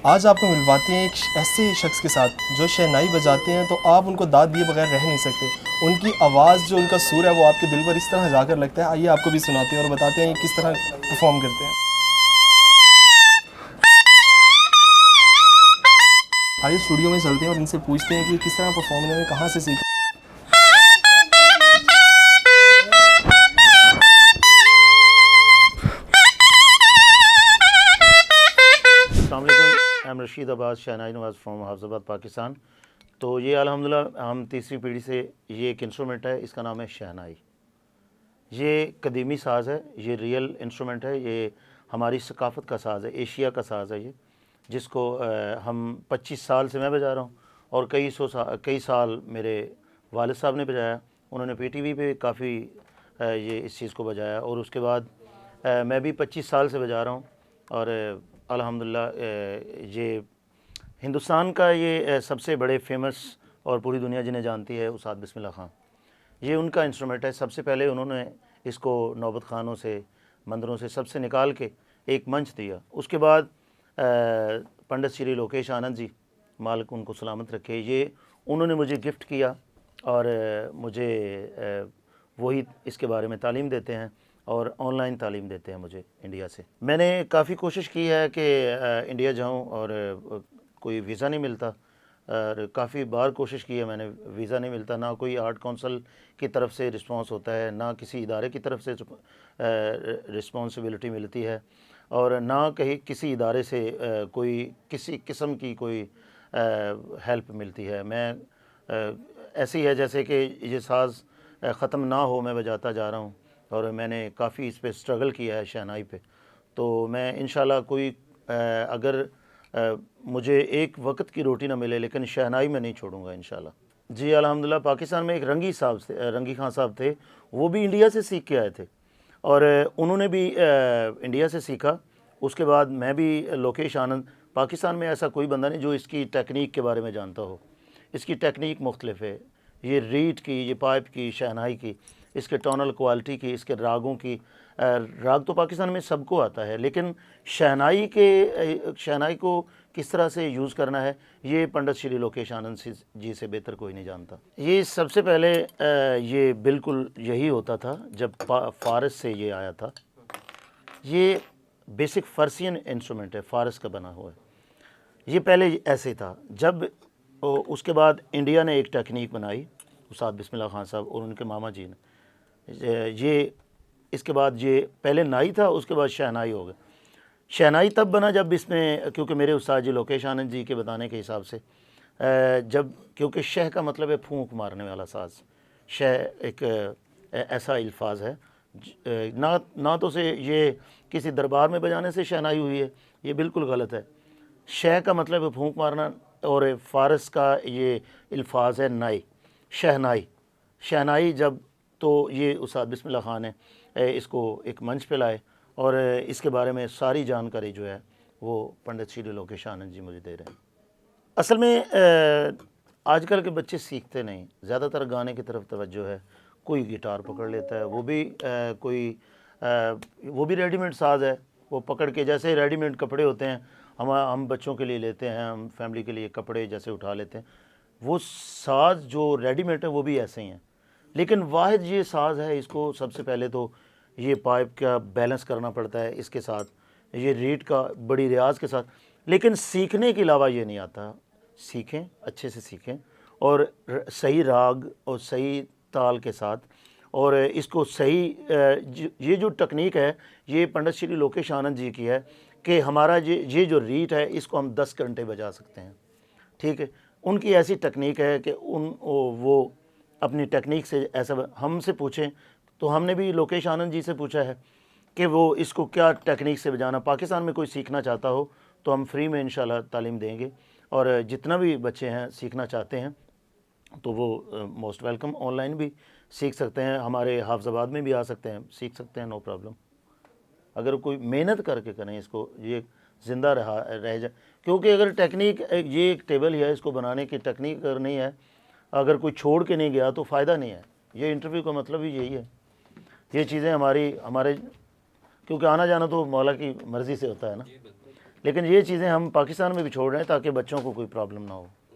आज आपको मिलवाते हैं एक ऐसे शख्स के साथ जो शहनाई बजाते हैं तो आप उनको दाद दिए बगैर रह नहीं सकते। उनकी आवाज़ जो उनका सुर है वो आपके दिल पर इस तरह जाकर लगता है। आइए आपको भी सुनाते हैं और बताते हैं किस तरह परफॉर्म करते हैं। आइए स्टूडियो में चलते हैं और इनसे पूछते हैं कि किस तरह परफॉर्म इन्होंने कहाँ से सीखा। आई एम रशीद अब्बास शहनाई नवाज़ फ्रॉम हाफिज़ाबाद पाकिस्तान। तो ये अल्हम्दुलिल्लाह हम तीसरी पीढ़ी से ये एक इंस्ट्रूमेंट है, इसका नाम है शहनाई। ये कदीमी साज़ है, ये रियल इंस्ट्रूमेंट है, ये हमारी सकाफ़त का साज़ है, एशिया का साज़ है ये, जिसको हम 25 साल से मैं बजा रहा हूँ और कई साल मेरे वालिद साहब ने बजाया। उन्होंने PTV पे काफ़ी ये इस चीज़ को बजाया और उसके बाद मैं भी 25 साल से बजा रहा हूँ और अल्हम्दुलिल्लाह ये हिंदुस्तान का ये सबसे बड़े फेमस और पूरी दुनिया जिन्हें जानती है उस्ताद बिस्मिल्लाह खां, ये उनका इंस्ट्रूमेंट है। सबसे पहले उन्होंने इसको नौबत खानों से, मंदिरों से सबसे निकाल के एक मंच दिया। उसके बाद पंडित श्री लोकेश आनंद जी, मालिक उनको सलामत रखे, ये उन्होंने मुझे गिफ्ट किया और मुझे वही इसके बारे में तालीम देते हैं और ऑनलाइन तालीम देते हैं मुझे इंडिया से। मैंने काफ़ी कोशिश की है कि इंडिया जाऊं और कोई वीज़ा नहीं मिलता और काफ़ी बार कोशिश की है मैंने, वीज़ा नहीं मिलता। ना कोई आर्ट काउंसिल की तरफ से रिस्पांस होता है, ना किसी इदारे की तरफ से रिस्पॉन्सिबिलिटी मिलती है और ना कहीं किसी इदारे से कोई किसी किस्म की कोई हेल्प मिलती है। मैं ऐसी है जैसे कि ये साज़ ख़त्म ना हो, मैं बजाता जा रहा हूँ और मैंने काफ़ी इस पे स्ट्रगल किया है शहनाई पे। तो मैं इंशाल्लाह कोई अगर मुझे एक वक्त की रोटी ना मिले लेकिन शहनाई में नहीं छोड़ूंगा इंशाल्लाह। जी अल्हम्दुलिल्लाह। पाकिस्तान में एक रंगी खान साहब थे, वो भी इंडिया से सीख के आए थे और उन्होंने भी इंडिया से सीखा। उसके बाद मैं भी लोकेश आनंद, पाकिस्तान में ऐसा कोई बंदा नहीं जो इसकी टेक्निक के बारे में जानता हो। इसकी टेक्निक मुख्तलिफ है, ये रीड की, ये पाइप की, शहनाई की, इसके टोनल क्वालिटी की, इसके रागों की। राग तो पाकिस्तान में सबको आता है लेकिन शहनाई को किस तरह से यूज़ करना है ये पंडित श्री लोकेश आनंद जी से बेहतर कोई नहीं जानता। ये सबसे पहले ये बिल्कुल यही होता था जब फ़ारस से ये आया था। ये बेसिक फ़ारसियन इंस्ट्रूमेंट है, फ़ारस का बना हुआ है। ये पहले ऐसे था। जब उसके बाद इंडिया ने एक टेक्निक बनाई, उस्ताद बिस्मिल्लाह खान साहब और उनके मामा जी ने, ये इसके बाद ये पहले नाई था, उसके बाद शहनाई हो गया। शहनाई तब बना जब इसमें, क्योंकि मेरे उस्ताद जी लोकेश आनंद जी के बताने के हिसाब से, जब क्योंकि शह का मतलब है फूंक मारने वाला साज। शह एक ऐसा अल्फाज है, ना तो से ये किसी दरबार में बजाने से शहनाई हुई है, ये बिल्कुल गलत है। शह का मतलब है फूंक मारना और फ़ारस का ये अल्फाज है नाई, शहनाई। शहनाई जब तो ये उस्ताद बिस्मिल्लाह खान ने इसको एक मंच पे लाए और इसके बारे में सारी जानकारी जो है वो पंडित श्री लोकेश आनंद जी मुझे दे रहे हैं। असल में आजकल के बच्चे सीखते नहीं, ज़्यादातर गाने की तरफ तवज्जो है। कोई गिटार पकड़ लेता है, वो भी रेडीमेड साज है, वो पकड़ के, जैसे रेडीमेड कपड़े होते हैं हम बच्चों के लिए लेते हैं, हम फैमिली के लिए कपड़े जैसे उठा लेते हैं, वो साज जो रेडीमेड है वो भी ऐसे ही हैं। लेकिन वाहिद ये साज है, इसको सबसे पहले तो ये पाइप का बैलेंस करना पड़ता है, इसके साथ ये रीड का बड़ी रियाज के साथ। लेकिन सीखने के अलावा ये नहीं आता। सीखें, अच्छे से सीखें और सही राग और सही ताल के साथ, और इसको सही ये जो टेक्निक है ये पंडित श्री लोकेश आनंद जी की है कि हमारा ये जो रीड है इसको हम 10 घंटे बजा सकते हैं। ठीक है, उनकी ऐसी टेक्निक है कि वो अपनी टेक्निक से ऐसा हमसे पूछें तो हमने भी लोकेश आनंद जी से पूछा है कि वो इसको क्या टेक्निक से बजाना। पाकिस्तान में कोई सीखना चाहता हो तो हम फ्री में इंशाल्लाह तालीम देंगे और जितना भी बच्चे हैं सीखना चाहते हैं तो वो मोस्ट वेलकम, ऑनलाइन भी सीख सकते हैं, हमारे हाफिज़ाबाद में भी आ सकते हैं, सीख सकते हैं, नो प्रॉब्लम। अगर कोई मेहनत करके करें इसको, ये ज़िंदा रह जाए। क्योंकि अगर टेक्निक, ये एक टेबल है, इसको बनाने की टेक्निक अगर नहीं है, अगर कोई छोड़ के नहीं गया तो फ़ायदा नहीं है। ये इंटरव्यू का मतलब ही यही है। ये चीज़ें हमारे क्योंकि आना जाना तो मौला की मर्ज़ी से होता है ना, लेकिन ये चीज़ें हम पाकिस्तान में भी छोड़ रहे हैं ताकि बच्चों को कोई प्रॉब्लम ना हो।